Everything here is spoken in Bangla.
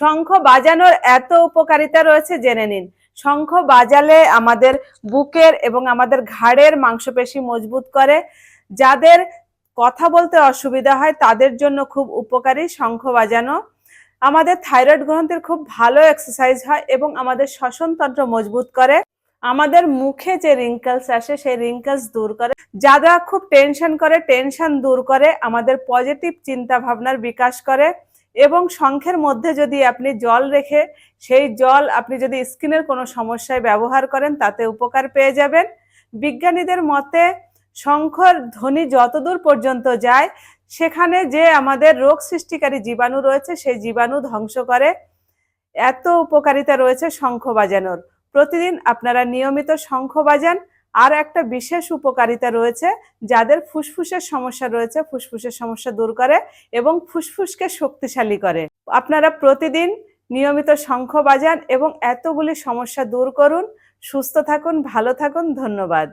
শঙ্খ বাজানোর এত উপকারিতা রয়েছে জেনে নিন। শঙ্খ বাজালে আমাদের বুকের এবং আমাদের ঘাড়ের মাংসপেশি মজবুত করে। যাদের কথা বলতে অসুবিধা হয় তাদের জন্য খুব উপকারী শঙ্খ বাজানো। আমাদের থাইরয়েড গ্রন্থির খুব ভালো এক্সারসাইজ হয় এবং আমাদের শ্বসনতন্ত্র মজবুত করে। আমাদের মুখে যে রিঙ্কেলস আসে সেই রিঙ্কেলস দূর করে। যারা খুব টেনশন করে টেনশন দূর করে, আমাদের পজিটিভ চিন্তা ভাবনার বিকাশ করে। এবং শঙ্খের মধ্যে যদি আপনি জল রেখে সেই জল আপনি যদি স্কিনের কোনো সমস্যায় ব্যবহার করেন তাতে উপকার পেয়ে যাবেন। বিজ্ঞানীদের মতে শঙ্খর ধ্বনি যতদূর পর্যন্ত যায় সেখানে যে আমাদের রোগ সৃষ্টিকারী জীবাণু রয়েছে সেই জীবাণু ধ্বংস করে। এত উপকারিতা রয়েছে শঙ্খ বাজানোর। প্রতিদিন আপনারা নিয়মিত শঙ্খ বাজান। আর একটা বিশেষ উপকারিতা রয়েছে, যাদের ফুসফুসের সমস্যা রয়েছে ফুসফুসের সমস্যা দূর করে এবং ফুসফুসকে শক্তিশালী করে। আপনারা প্রতিদিন নিয়মিত শঙ্খ বাজান এবং এতগুলি সমস্যা দূর করুন। সুস্থ থাকুন, ভালো থাকুন। ধন্যবাদ।